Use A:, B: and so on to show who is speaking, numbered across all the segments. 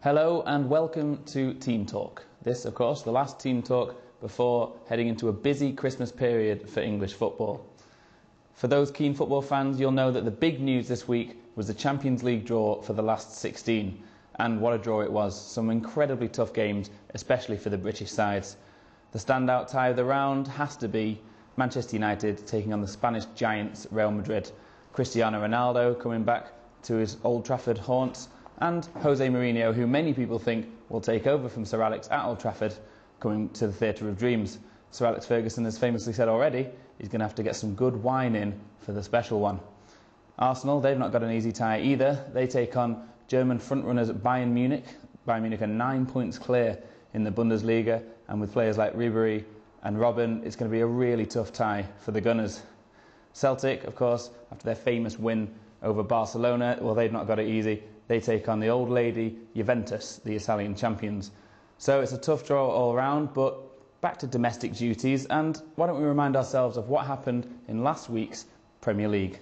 A: Hello and welcome to Team Talk. This, of course, the last Team Talk before heading into a busy Christmas period for English football. For those keen football fans, you'll know that the big news this week was the Champions League draw for the last 16. And what a draw it was. Some incredibly tough games, especially for the British sides. The standout tie of the round has to be Manchester United taking on the Spanish giants Real Madrid. Cristiano Ronaldo coming back to his Old Trafford haunts, and Jose Mourinho, who many people think will take over from Sir Alex at Old Trafford, coming to the Theatre of Dreams. Sir Alex Ferguson has famously said already he's going to have to get some good wine in for the special one. Arsenal, they've not got an easy tie either. They take on German frontrunners Bayern Munich. Bayern Munich are 9 points clear in the Bundesliga, and with players like Ribery and Robben, it's going to be a really tough tie for the Gunners. Celtic, of course, after their famous win over Barcelona, well, they've not got it easy. They take on the old lady Juventus, the Italian champions. So it's a tough draw all round, but back to domestic duties, and why don't we remind ourselves of what happened in last week's Premier League.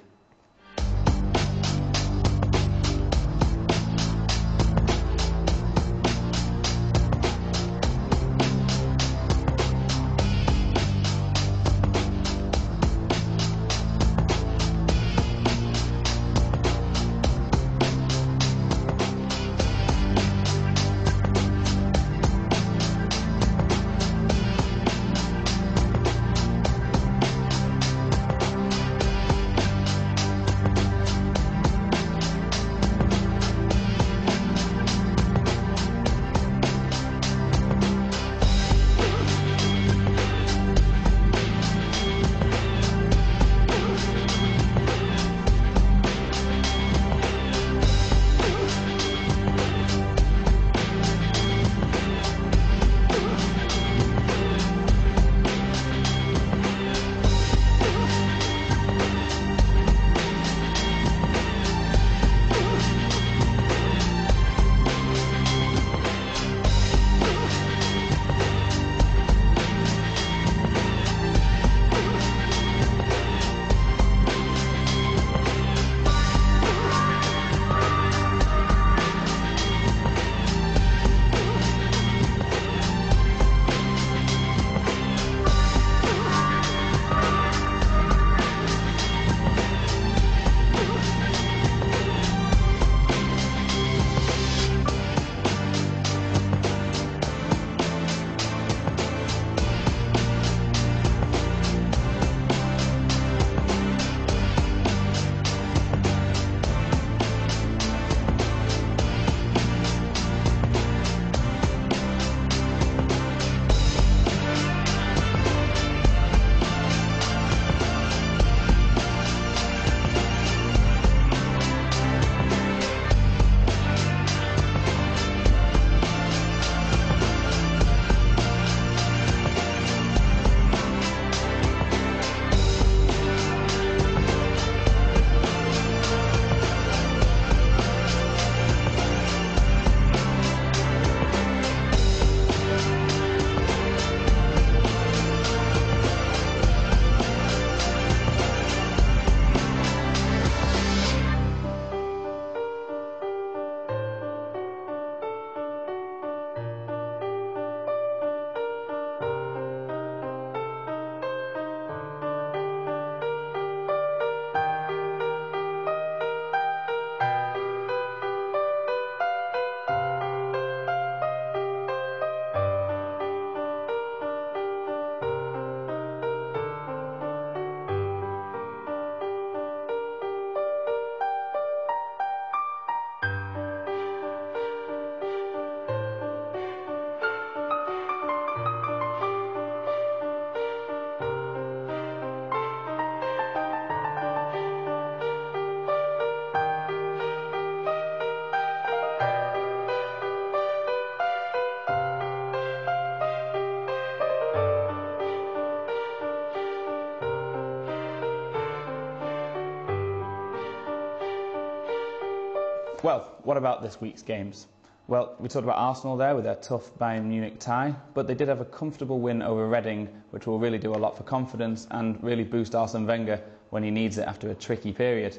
A: Well, what about this week's games? Well, we talked about Arsenal there with their tough Bayern Munich tie, but they did have a comfortable win over Reading, which will really do a lot for confidence and really boost Arsene Wenger when he needs it after a tricky period.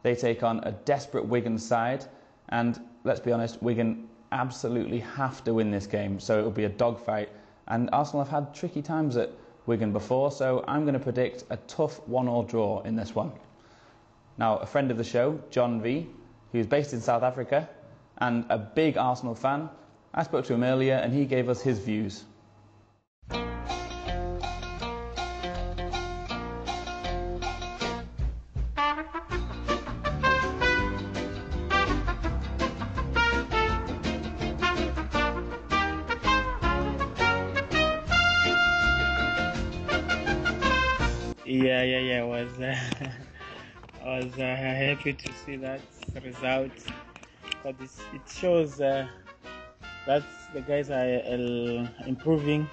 A: They take on a desperate Wigan side, and let's be honest, Wigan absolutely have to win this game, so it will be a dogfight. And Arsenal have had tricky times at Wigan before, so I'm going to predict a tough 1-1 draw in this one. Now, a friend of the show, John V, who's based in South Africa and a big Arsenal fan, I spoke to him earlier and he gave us his views.
B: Yeah. I was happy to see that result, because it shows that the guys are improving,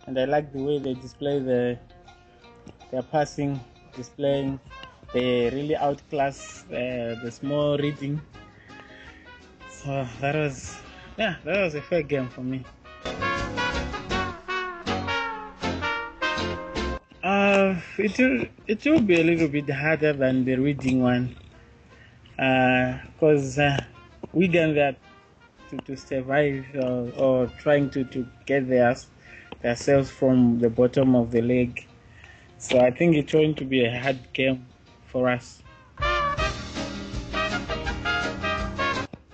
B: and I like the way they display their passing, displaying. They really outclass the small reading. So that was a fair game for me. It will be a little bit harder than the reading one, because Wigan there to survive or trying to get themselves from the bottom of the league. So I think it's going to be a hard game for us.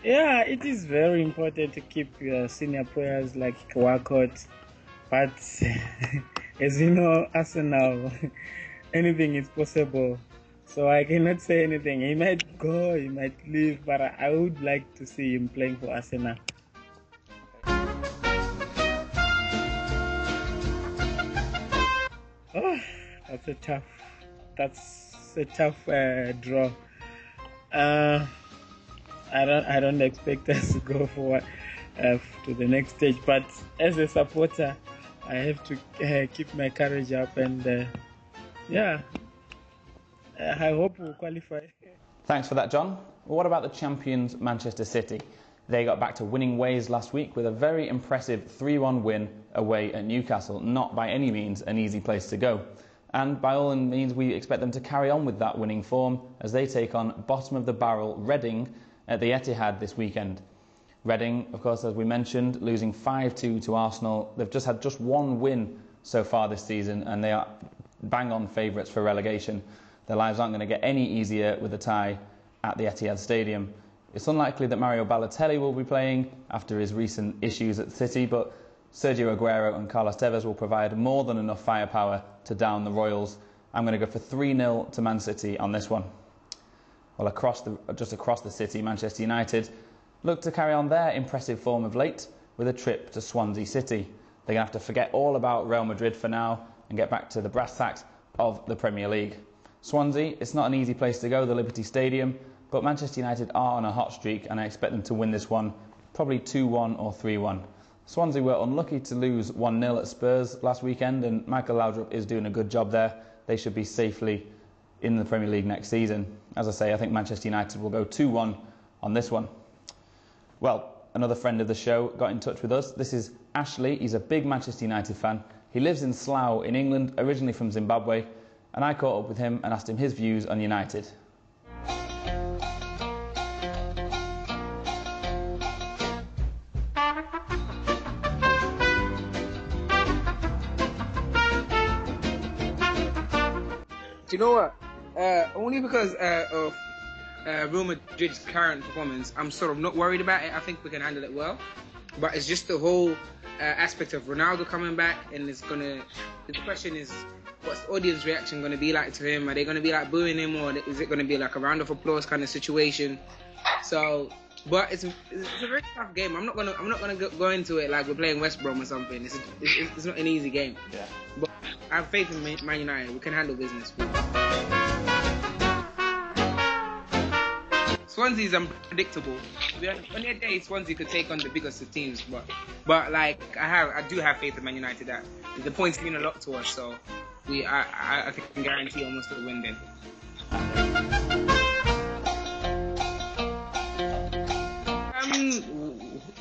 B: Yeah, it is very important to keep your senior players like Walcott, but as you know, Arsenal, anything is possible. So I cannot say anything. He might go, he might leave, but I would like to see him playing for Arsenal. Oh, that's a tough draw. I don't expect us to go forward to the next stage, but as a supporter, I have to keep my courage up, and I hope we'll qualify.
A: Thanks for that, John. Well, what about the champions, Manchester City? They got back to winning ways last week with a very impressive 3-1 win away at Newcastle. Not by any means an easy place to go. And by all means, we expect them to carry on with that winning form as they take on bottom of the barrel Reading at the Etihad this weekend. Reading, of course, as we mentioned, losing 5-2 to Arsenal. They've just had one win so far this season, and they are bang-on favourites for relegation. Their lives aren't going to get any easier with a tie at the Etihad Stadium. It's unlikely that Mario Balotelli will be playing after his recent issues at City, but Sergio Aguero and Carlos Tevez will provide more than enough firepower to down the Royals. I'm going to go for 3-0 to Man City on this one. Well, just across the city, Manchester United look to carry on their impressive form of late with a trip to Swansea City. They're going to have to forget all about Real Madrid for now and get back to the brass tacks of the Premier League. Swansea, it's not an easy place to go, the Liberty Stadium, but Manchester United are on a hot streak and I expect them to win this one, probably 2-1 or 3-1. Swansea were unlucky to lose 1-0 at Spurs last weekend, and Michael Laudrup is doing a good job there. They should be safely in the Premier League next season. As I say, I think Manchester United will go 2-1 on this one. Well, another friend of the show got in touch with us. This is Ashley. He's a big Manchester United fan. He lives in Slough in England, originally from Zimbabwe, and I caught up with him and asked him his views on United.
C: Do you know what? Only because of Real Madrid's current performance, I'm sort of not worried about it. I think we can handle it well. But it's just the whole aspect of Ronaldo coming back, and the question is, what's the audience reaction going to be like to him? Are they going to be like booing him, or is it going to be like a round of applause kind of situation? So, but it's a very tough game. I'm not gonna go into it like we're playing West Brom or something. It's not an easy game. Yeah. But I have faith in Man United. We can handle business. Swansea is unpredictable. On their day, Swansea could take on the biggest of teams, but like I do have faith in Man United that the points mean a lot to us. So I think we can guarantee almost a win then.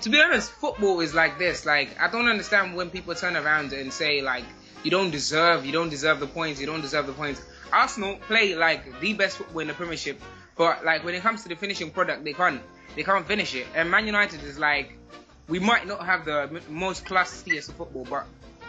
C: To be honest, football is like this. Like, I don't understand when people turn around and say like you don't deserve the points. Arsenal play like the best football in the Premiership but like when it comes to the finishing product, they can't finish it. And Man United is like, we might not have the most classiest of football, but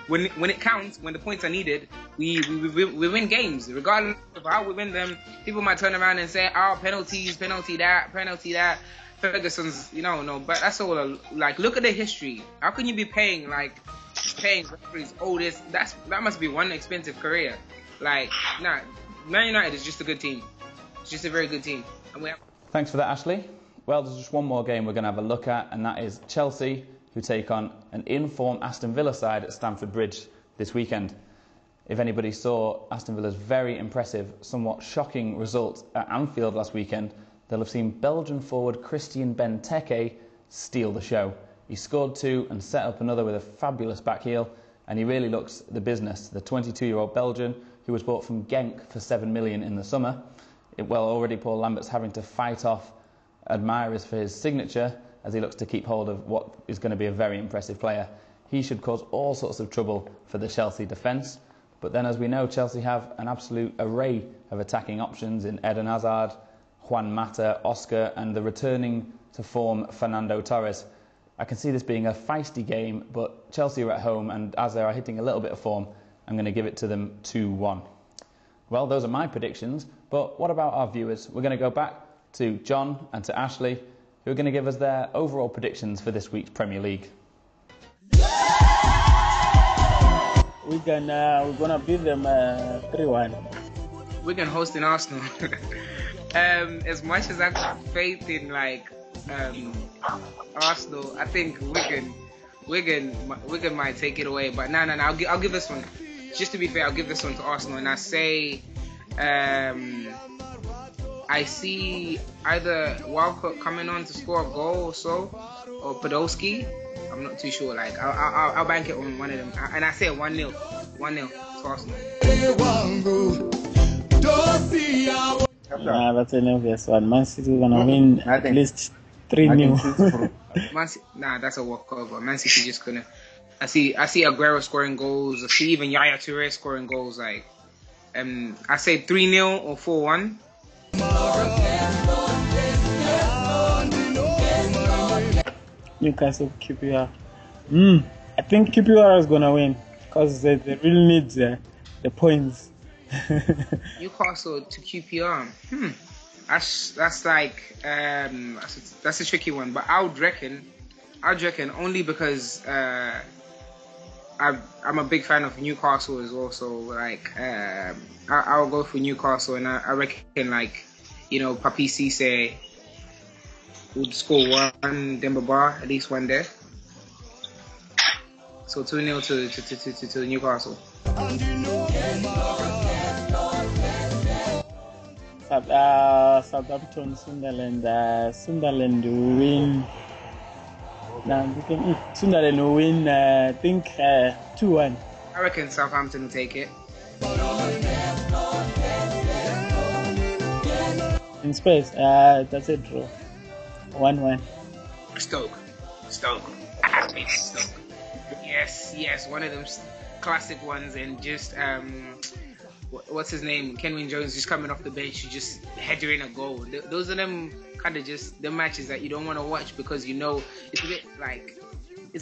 C: when it counts, when the points are needed, we win games. Regardless of how we win them, people might turn around and say, "Oh, penalty that." Ferguson's, no, but that's all. Like, look at the history. How can you be paying referees? Oh, that must be one expensive career. Like, nah, Man United is just a good team. It's just a very good team. And
A: Thanks for that, Ashley. Well, there's just one more game we're going to have a look at, and that is Chelsea, who take on an in-form Aston Villa side at Stamford Bridge this weekend. If anybody saw Aston Villa's very impressive, somewhat shocking result at Anfield last weekend, they'll have seen Belgian forward Christian Benteke steal the show. He scored 2 and set up another with a fabulous back heel, and he really looks the business. The 22-year-old Belgian, who was bought from Genk for 7 million in the summer. Already Paul Lambert's having to fight off admirers for his signature as he looks to keep hold of what is going to be a very impressive player. He should cause all sorts of trouble for the Chelsea defence. But then, as we know, Chelsea have an absolute array of attacking options in Eden Hazard, Juan Mata, Oscar, and the returning to form Fernando Torres. I can see this being a feisty game, but Chelsea are at home, and as they are hitting a little bit of form, I'm going to give it to them 2-1. Well, those are my predictions, but what about our viewers? We're going to go back to John and to Ashley, who are going to give us their overall predictions for this week's Premier League.
B: We're gonna beat them 3-1.
C: We're gonna host in Arsenal. As much as I got faith in Arsenal, I think Wigan might take it away. But no, I'll give this one. Just to be fair, I'll give this one to Arsenal, and I say I see either Walcott coming on to score a goal or so, or Podolski. I'm not too sure. Like I'll bank it on one of them, and I say 1-0 to Arsenal.
B: Nah, that's an obvious one. Man City gonna win at least 3-0.
C: Nah, that's a walkover. Man City just gonna. I see Aguero scoring goals. I see even Yaya Toure scoring goals. Like, I say 3-0 or 4-1.
B: Newcastle QPR. I think QPR is gonna win because they really need the points.
C: Newcastle to QPR. That's like that's a tricky one. But I'd reckon only because I'm a big fan of Newcastle as well. So like I'll go for Newcastle, and I reckon Papi Cisse would score one, Demba Ba at least one there. So 2-0 to Newcastle.
B: Southampton, Sunderland. Sunderland will win. Sunderland will win. I think 2-1.
C: I reckon Southampton will take it.
B: In Spurs, that's a draw. 1-1.
C: Stoke. Stoke. Yes, one of them classic ones, and just what's his name? Kenwyn Jones just coming off the bench, just headering a goal. Those are them kind of just the matches that you don't want to watch because it's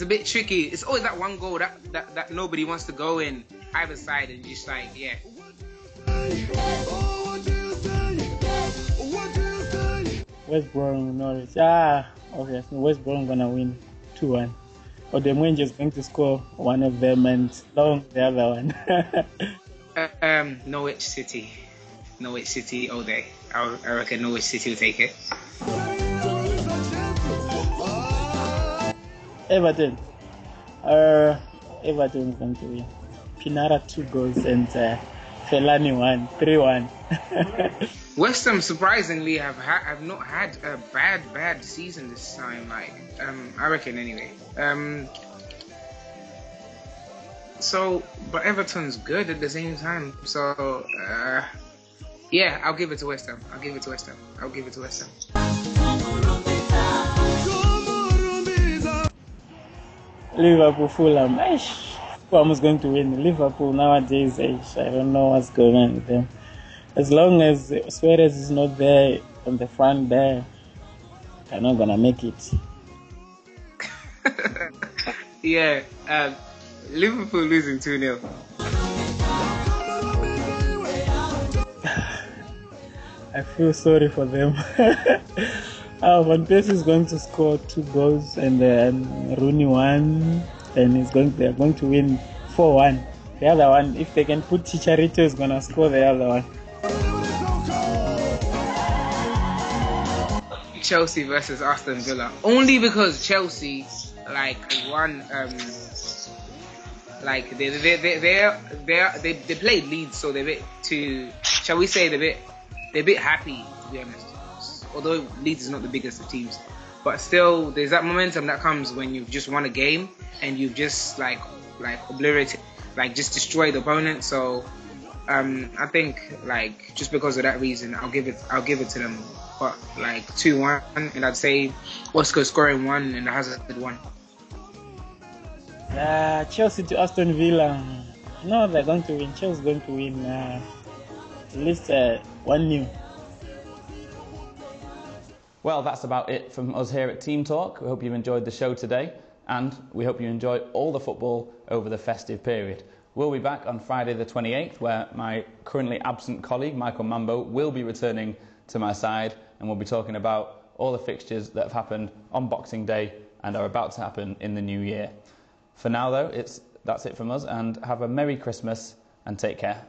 C: a bit tricky. It's always that one goal that nobody wants to go in either side, and just
B: West Brom, Norwich. Okay. So West Brom gonna win 2-1. Or the Rangers going to score one of them and long the other one.
C: Norwich City all day. I reckon Norwich City will take it.
B: Everton. Everton is going to win. Pinara 2 goals and Fellaini 1, 3-1.
C: West Ham surprisingly have not had a bad season this time. I reckon anyway. But Everton's good at the same time. So I'll give it to West Ham.
B: Liverpool, Fulham. Fulham's going to win. Liverpool nowadays, I don't know what's going on with them. As long as Suarez is not there, on the front there are not gonna make it.
C: Yeah, Liverpool losing 2-0.
B: I feel sorry for them. Van Persie is going to score 2 goals and then Rooney 1, and they're going to win 4-1. The other one, if they can put Chicharito, is going to score the other one.
C: Chelsea versus Aston Villa. Only because Chelsea, like, won, like, they played Leeds, so they're a bit too, shall we say, they're a bit happy, to be honest. Although Leeds is not the biggest of teams, but still, there's that momentum that comes when you've just won a game and you've just like obliterated, like just destroyed the opponent. So I think like just because of that reason, I'll give it to them. But like 2-1, and I'd say Oscar scoring 1 and Hazard 1.
B: Chelsea to Aston Villa. No, they're going to win. Chelsea's going to win at least 1-0.
A: Well, that's about it from us here at Team Talk. We hope you've enjoyed the show today, and we hope you enjoy all the football over the festive period. We'll be back on Friday the 28th, where my currently absent colleague, Michael Mambo, will be returning to my side, and we'll be talking about all the fixtures that have happened on Boxing Day and are about to happen in the new year. For now, though, that's it from us, and have a Merry Christmas and take care.